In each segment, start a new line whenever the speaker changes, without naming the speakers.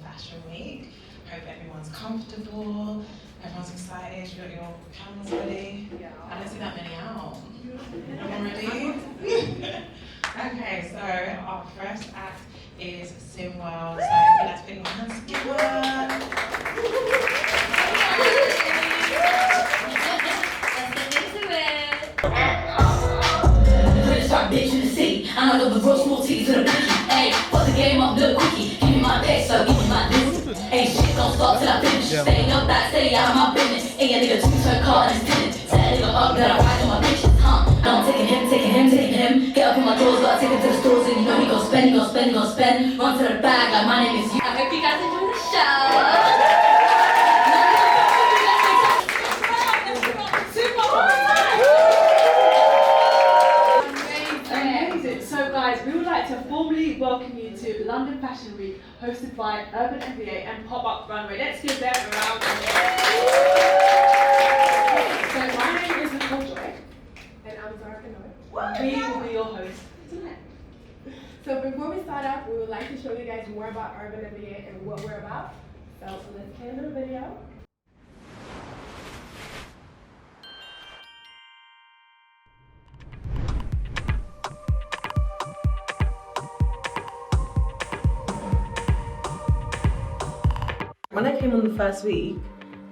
Fashion Week. Hope everyone's comfortable, everyone's excited, you got your cameras ready. Yeah. I don't see that many out. Everyone ready? Okay, so our first act is Simwell. So if you'd like to put your hands together.
Start bitch in the city. I'm like the gross small teeth to the cookie. Ayy, fuck the game up, the cookie. Give me my peso, give me my business. Ayy, shit don't stop till I finish. Staying up that, stay out of my business. Ayy, a nigga two-turn car and it's tinted. Set a nigga up that I ride on my bitches, huh? I'm taking him. Get up on my doors, gotta take him to the stores. And you know he gon' spend. Run to the bag like my name is you. I hope you guys enjoy the show.
We would like to formally welcome you to London Fashion Week, hosted by Urban MBA and Pop-Up Runway. Let's give them a round. So my name is Nicole Joy.
And I'm Zara Kanoe.
We will be your hosts tonight.
So before we start off, we would like to show you guys more about Urban MBA and what we're about. So let's play a little video.
When I came on the first week,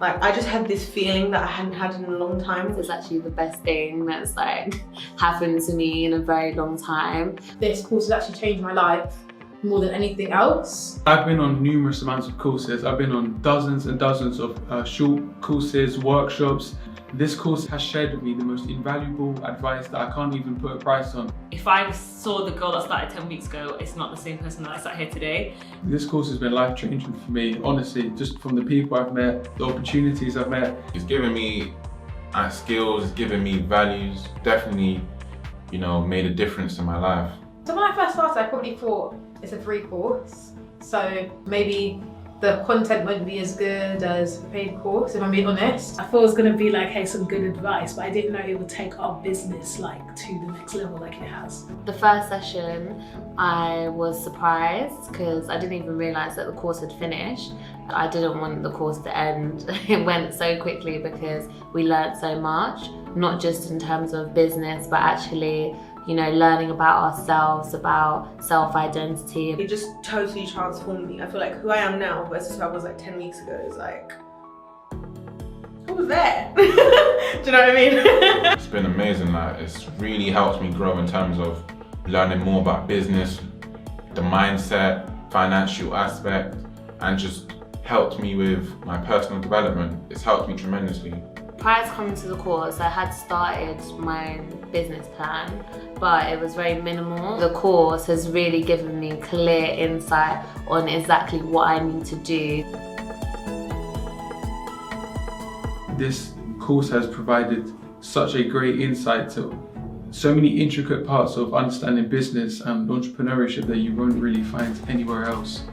like I just had this feeling that I hadn't had in a long time.
It's actually the best thing that's like happened to me in a very long time.
This course has actually changed my life more than anything else.
I've been on numerous amounts of courses. I've been on dozens and dozens of short courses, workshops. This course has shared with me the most invaluable advice that I can't even put a price on.
If I saw the girl that started 10 weeks ago, it's not the same person that I sat here today.
This course has been life-changing for me, honestly, just from the people I've met, the opportunities I've met.
It's given me skills, it's given me values, definitely, you know, made a difference in my life.
So when I first started, I probably thought it's a free course, so maybe the content wouldn't be as good as the paid course, if I'm being honest.
I thought it was going to be like, hey, some good advice, but I didn't know it would take our business like to the next level like it has.
The first session, I was surprised because I didn't even realise that the course had finished. I didn't want the course to end. It went so quickly because we learned so much, not just in terms of business, but actually, you know, learning about ourselves, about self-identity.
It just totally transformed me. I feel like who I am now versus who I was like 10 weeks ago is like, who was there? Do you know what I mean?
It's been amazing. Like, it's really helped me grow in terms of learning more about business, the mindset, financial aspect, and just helped me with my personal development. It's helped me tremendously.
Prior to coming to the course, I had started my business plan, but it was very minimal. The course has really given me clear insight on exactly what I need to do.
This course has provided such a great insight to so many intricate parts of understanding business and entrepreneurship that you won't really find anywhere else.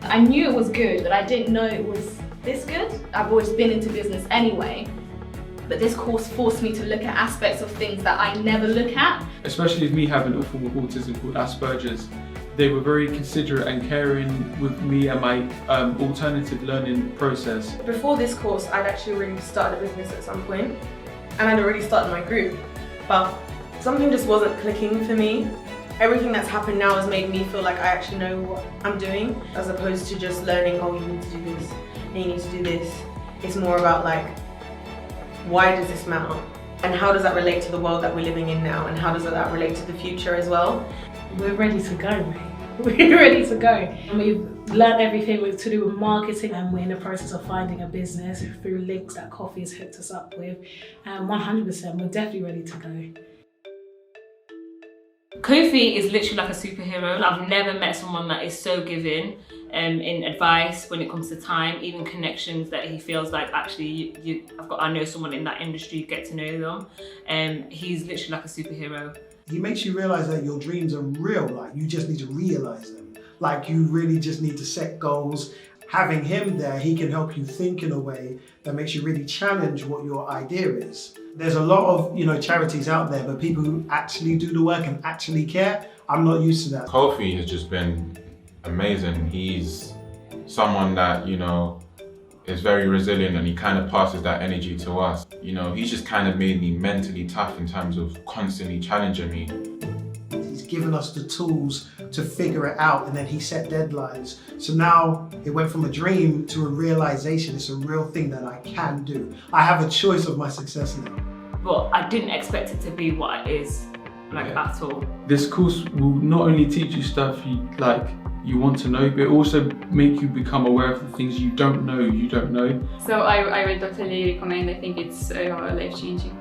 I knew it was good, but I didn't know it was this good. I've always been into business anyway, but this course forced me to look at aspects of things that I never look at.
Especially with me having a form of autism called Asperger's, they were very considerate and caring with me and my alternative learning process.
Before this course, I'd actually already started a business at some point, and I'd already started my group, but something just wasn't clicking for me. Everything that's happened now has made me feel like I actually know what I'm doing, as opposed to just learning, oh, you need to do this, and you need to do this. It's more about like, why does this matter? And how does that relate to the world that we're living in now? And how does that relate to the future as well?
We're ready to go, mate. We're ready to go. And we've learned everything to do with marketing, and we're in the process of finding a business through links that Coffee has hooked us up with. And 100%, we're definitely ready to go.
Kofi is literally like a superhero. I've never met someone that is so giving in advice when it comes to time, even connections that he feels like actually I know someone in that industry, get to know them. He's literally like a superhero.
He makes you realize that your dreams are real, like you just need to realize them. Like you really just need to set goals. Having him there, he can help you think in a way that makes you really challenge what your idea is. There's a lot of, charities out there, but people who actually do the work and actually care, I'm not used to that.
Kofi has just been amazing. He's someone that, is very resilient, and he kind of passes that energy to us. He's just kind of made me mentally tough in terms of constantly challenging me.
He's given us the tools to figure it out, and then he set deadlines. So now it went from a dream to a realization. It's a real thing that I can do. I have a choice of my success now.
But I didn't expect it to be what it is, at all.
This course will not only teach you stuff you want to know, but also make you become aware of the things you don't know.
So I would totally recommend. I think it's life-changing.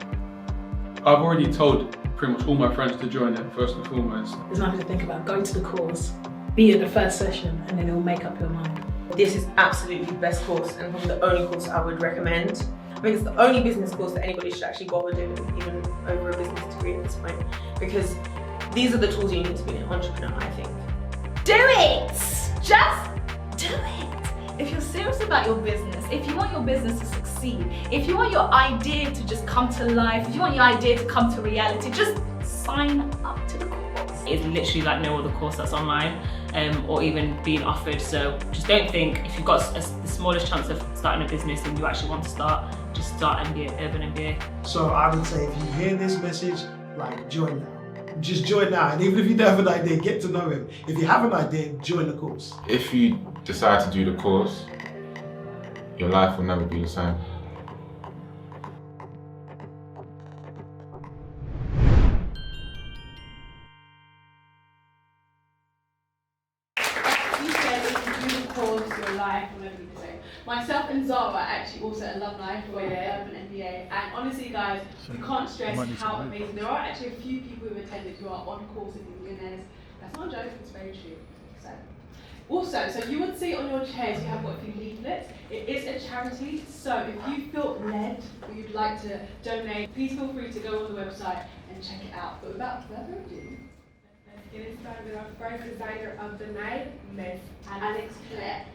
I've already told pretty much all my friends to join it first and foremost.
There's nothing to think about. Go to the course, be at the first session, and then it'll make up your mind.
This is absolutely the best course, and probably the only course I would recommend. I think it's the only business course that anybody should actually bother doing, even over a business degree at this point, because these are the tools you need to be an entrepreneur, I think.
Do it! Just do it! If you're serious about your business, if you want your business to succeed, if you want your idea to just come to life, if you want your idea to come to reality, just sign up to the course.
It's literally like no other course that's online or even being offered. So just don't think, if you've got the smallest chance of starting a business and you actually want to start, just start Urban MBA.
So I would say if you hear this message, join now. Just join now, and even if you don't have an idea, get to know him. If you have an idea, join the course.
If you decide to do the course, your life will never be the same.
You said if you do the course, your life will never be the same. Myself and Zara are actually also alumni for Urban MBA, and honestly guys, you can't stress how amazing. There are actually a few people who've attended who are on course with millionaires. That's not a joke, it's very true. So you would see on your chairs you have got a few leaflets. It is a charity, so if you feel led or you'd like to donate, please feel free to go on the website and check it out. But without further ado, let's get it started with our first designer of the night, Miss ALEXCLAIRE.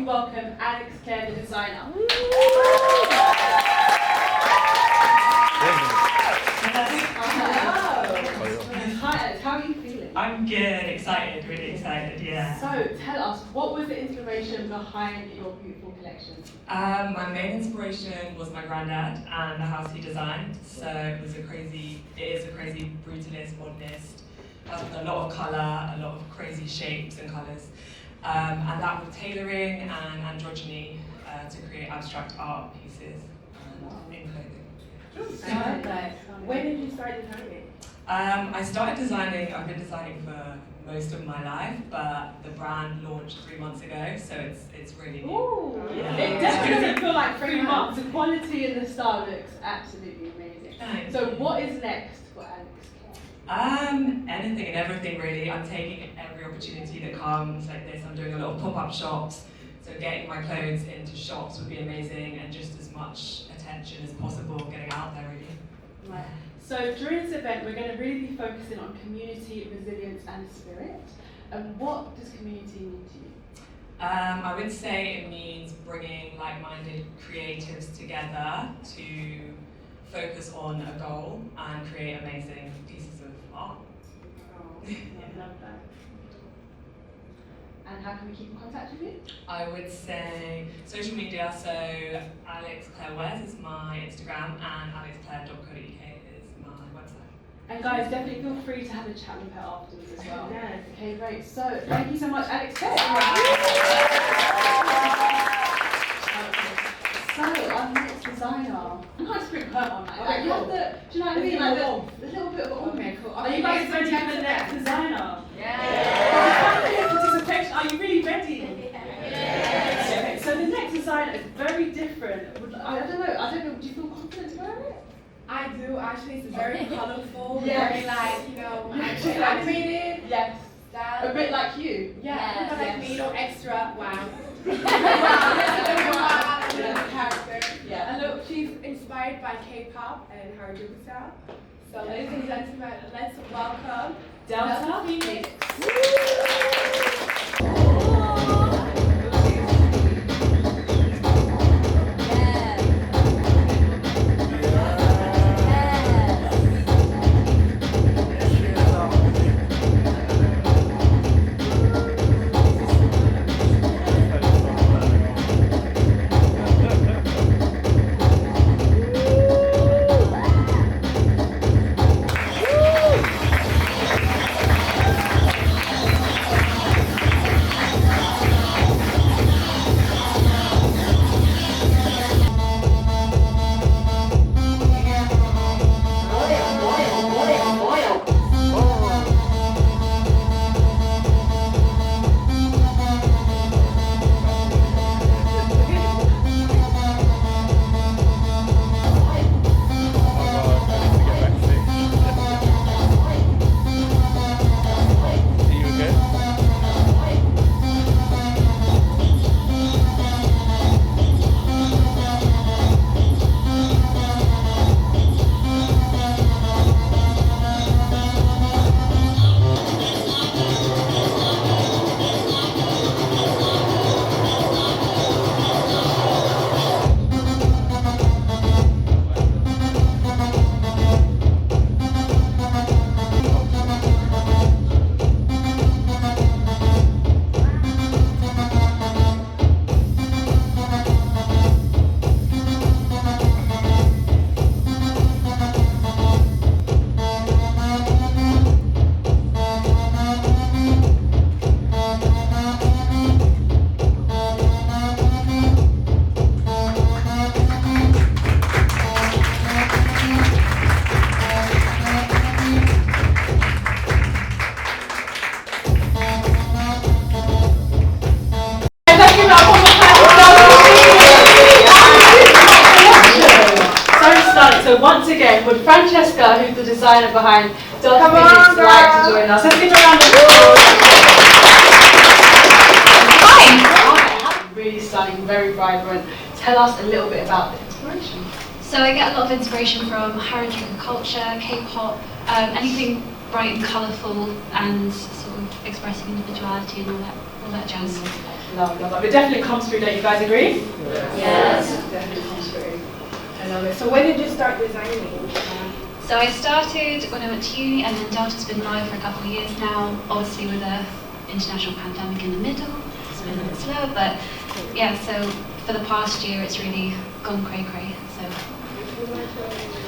welcome ALEXCLAIRE, the designer. Hi Alex, how are you feeling?
I'm good, excited, really excited, yeah.
So tell us, what was the inspiration behind your beautiful collection?
My main inspiration was my granddad and the house he designed. So it is a crazy brutalist, modernist a lot of colour, a lot of crazy shapes and colours. And that with tailoring and androgyny to create abstract art pieces in clothing.
When did you start designing?
I started designing, I've been designing for most of my life, but the brand launched 3 months ago, so it's really new.
Ooh,
yeah.
It definitely doesn't feel like 3 months. The quality and the style looks absolutely amazing.
Thanks.
So what is next for Alex?
Anything and everything really. I'm taking every opportunity that comes like this. I'm doing a lot of pop-up shops, so getting my clothes into shops would be amazing, and just as much attention as possible getting out there really.
Right. So during this event, we're going to really be focusing on community, resilience and spirit. And what does community mean to you?
I would say it means bringing like-minded creatives together to focus on a goal and create amazing pieces of art.
Oh, I love that. And how can we keep in contact with you?
I would say social media, so ALEXCLAIREWEARS is my Instagram and alexclaire.co.uk is my website.
And guys, definitely feel free to have a chat with her afterwards as well. Yes. Okay, great. So thank you so much, Alex. So our next designer. I'm kind of putting her on like you have the, do you know what I mean? Like the little bit of okay, cool. Are you guys ready for the next designer? Yeah. Participation. Are you really ready? Yeah. Okay, so the next designer is very different. I don't know. Do you feel confident about it?
I do, actually. It's very colourful,
yes.
very like, actually animated.
Yes.
Style.
A bit like you.
Yeah, but like me, extra, wow. Character.
Yeah.
And look, she's inspired by K-pop and Harajuku style. So ladies and gentlemen, let's welcome
Delta
Phoenix.
So once again, would Francesca, who's the designer behind Delta Phoenix, like to join us? Let's give her a round of applause. Hi! Really stunning, very vibrant. Tell us a little bit about the inspiration.
So I get a lot of inspiration from Harajuku culture, K-pop, anything bright and colourful and sort of expressing individuality and all that jazz.
Love it. It definitely comes through, don't you guys agree?
Yes.
Definitely comes through.
I love it. So when did you start designing?
So I started when I went to uni, and then Delta's been live for a couple of years now. Obviously with an international pandemic in the middle, it's been a bit slower, but yeah, so for the past year it's really gone cray-cray. So.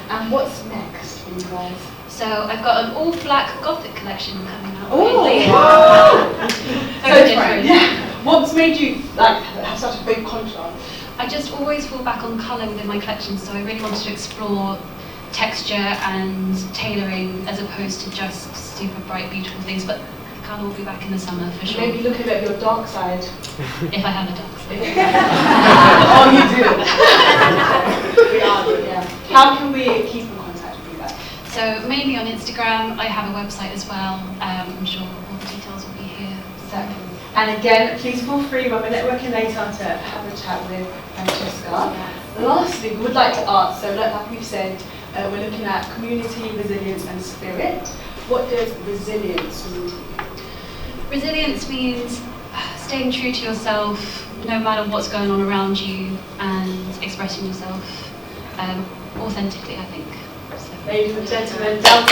And what's next for you guys?
So I've got an all black gothic collection coming out.
Oh,
lately.
wow.
Very different.
Yeah. What's made you like have such a big contrast?
I just always fall back on colour within my collection, so I really wanted to explore texture and tailoring as opposed to just super bright, beautiful things. But colour will be back in the summer for sure.
Maybe looking at your dark side.
If I have a dark side.
Oh, you do. We are good, yeah. How can we keep in contact with you guys?
So mainly on Instagram. I have a website as well. I'm sure all the details will be here.
Exactly. And again, please feel free when we're networking later to have a chat with Francesca. Lastly, we would like to ask, so like we've said, we're looking at community, resilience and spirit. What does resilience mean to you?
Resilience means staying true to yourself no matter what's going on around you and expressing yourself authentically, I think. So.
Ladies and gentlemen, down.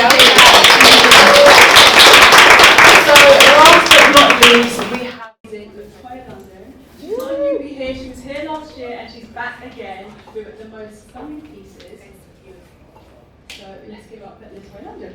So last but not least, we have LATOYA London. She's not a newbie here, she was here last year and she's back again with the most stunning pieces. So let's give up at LATOYA London.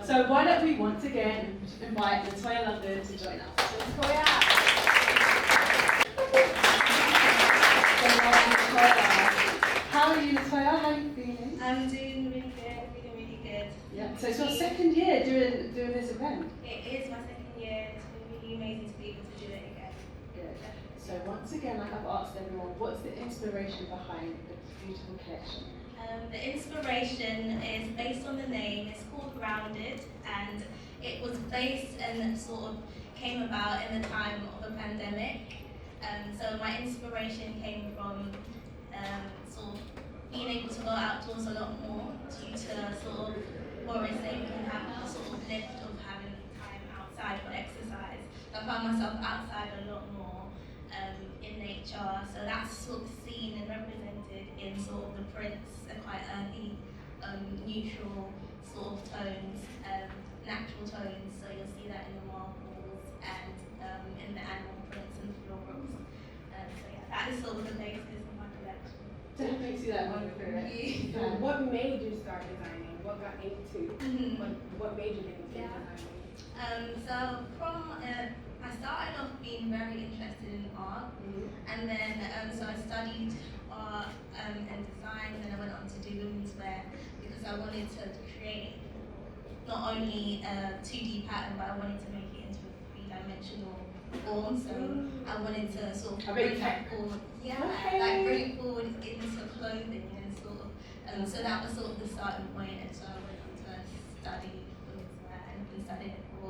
So why don't we once again invite LATOYA London to join us. LATOYA! How are you, LATOYA? How are you feeling?
I'm doing really good, really good.
Yeah. So it's your second year doing this event?
It is my second year. It's been really amazing to be able to do it again.
Good. So once again, like I've asked everyone, what's the inspiration behind the beautiful collection?
The inspiration is based on the name. It's called Grounded, and it was based and sort of came about in the time of a pandemic. So my inspiration came from sort of being able to go outdoors a lot more due to sort of Boris saying we can have a sort of lift of having time outside for exercise. I found myself outside a lot more in nature, so that's sort of seen and represented in sort of the prints. They're quite earthy, neutral sort of tones, natural tones, so you'll see that in the marbles and in the animal prints and florals. So yeah, that is sort of the basis of my collection.
Definitely see that one through it.
So what made you start designing? What got into? What made you get into designing?
So from I started off being very interested in art, and then so I studied art and design, and I went on to do women's wear because I wanted to create not only a 2D pattern, but I wanted to make it into a 3-dimensional form. So I wanted to sort of bring that forward, like bring it forward into clothing and sort of. So that was sort of the starting point, and so I went on to study women's wear and I've been studying it for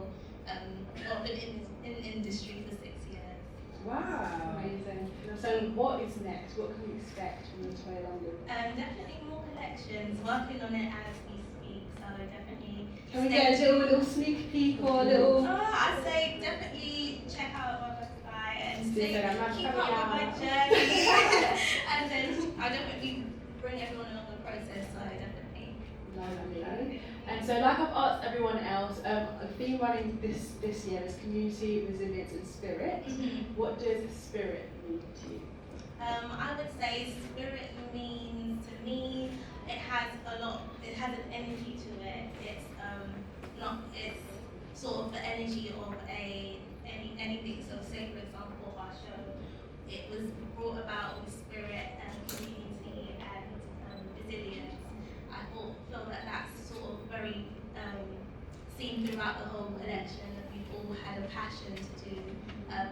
of in industry for 6 years.
Wow. Amazing. So what is next? What can we expect from Latoya London?
Definitely more collections, working on it as we speak, so definitely.
Can we get a little sneak peek or a little?
I'd say definitely check out our website and keep up
coming
with my
out.
journey. And then I definitely bring everyone along the process, so definitely.
Lovely. And so like I've asked everyone else, a theme running this year is community, resilience and spirit. What does spirit mean to you?
I would say spirit means, to me, it has an energy to it. It's it's sort of the energy of anything. So say for example our show, it was brought about with spirit and community and resilience. I feel that that's sort of very seen throughout the whole collection, that we've all had a passion to do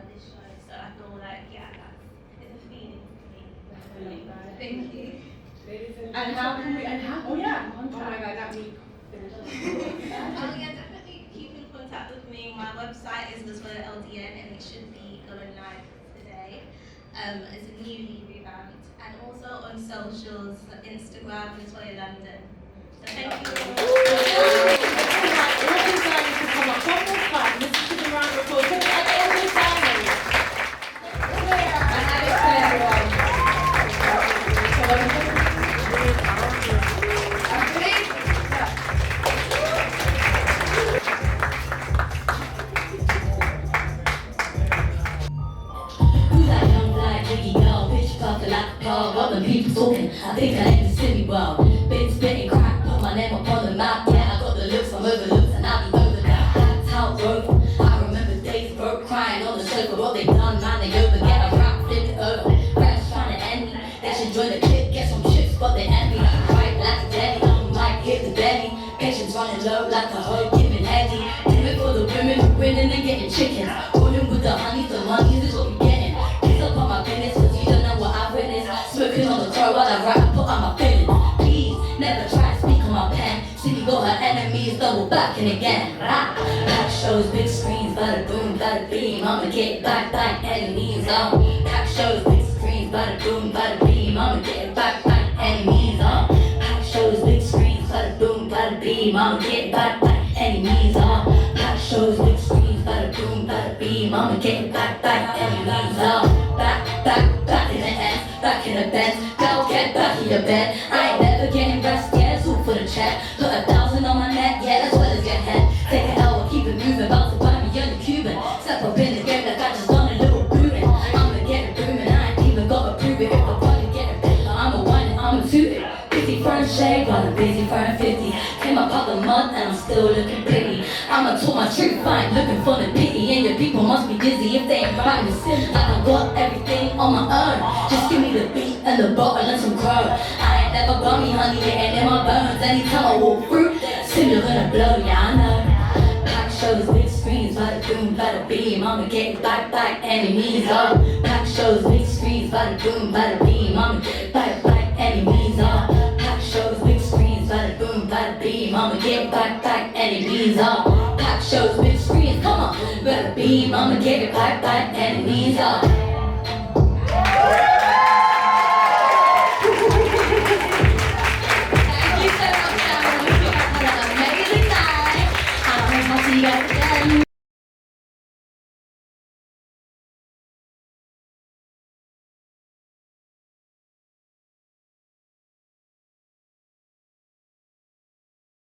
this show. So I feel like, it's a feeling for me. Thank you.
And how can we, oh my god, that means
definitely keep in contact with me. My website is LATOYA LDN and it should be going live today. It's newly revamped. And also on socials, Instagram, LATOYA London. So thank you.
People talking, I think I ain't the city well. Been spitting crack, put my name up on the map. Yeah, I got the looks, I'm overlooked, and I'll be over that. That's how it broke. I remember days broke, crying on the sofa. What they done, man, they overget. I rap, flip it over. Friends trying to end me. They should join the clip, get some chips, but they envy. Right, like a daddy, might hit the belly. Patience running low like a hoe, giving heady. Do it for the women who winning and getting chickens. Rolling with the honey, the money, this is what we getting. Pick up on my business, cause you don't know what I witnessed. Smoking on the crow while I rap, I put on my feelings. Please, never try to speak on my pen. See me got her enemies, double backing again. Pack shows, big screens, bada boom, bada beam. I'ma get back, enemies on. Pack shows, big screens, bada boom, bada beam. I'ma get back, enemies on. Pack shows, big screens, bada boom, bada beam. I'ma get back, enemies on. Pack shows, big screens, bada boom, bada beam. I'ma get back, enemies on. Back in the end, back in the bed. Girl, get back in your bed. I ain't never getting rest, yeah, it's all for the check. Put 1,000 on my neck, yeah, as well as your head. Take an L, keep it moving, about to buy me on the Cuban. Step up in the game like I just done a little booting. I'ma get it booming, I ain't even gotta prove it. If the party get it bigger, I'ma wine it, I'ma toot it. Busy throwing shade while I'm busy throwing 50. Came up out the mud and I'm still looking pretty. I'ma talk my truth, I ain't looking for the pity. And your people must be dizzy if they ain't riding the city. I done got everything on my own. Just give me the beat and the bottle and some crow. I ain't never got me honey, it ain't in my bones. Anytime I walk through, sooner gonna blow, yeah I know. Pack shows, big screens, bada boom, bada beam. I'ma get back, enemies on. Pack shows, big screens, bada boom, bada beam. I'ma get back, enemies on. Pack shows, big screens, bada boom, bada beam. I'ma get back, enemies on. Pack shows, big screens, come on, bada beam. I'ma get back, enemies on.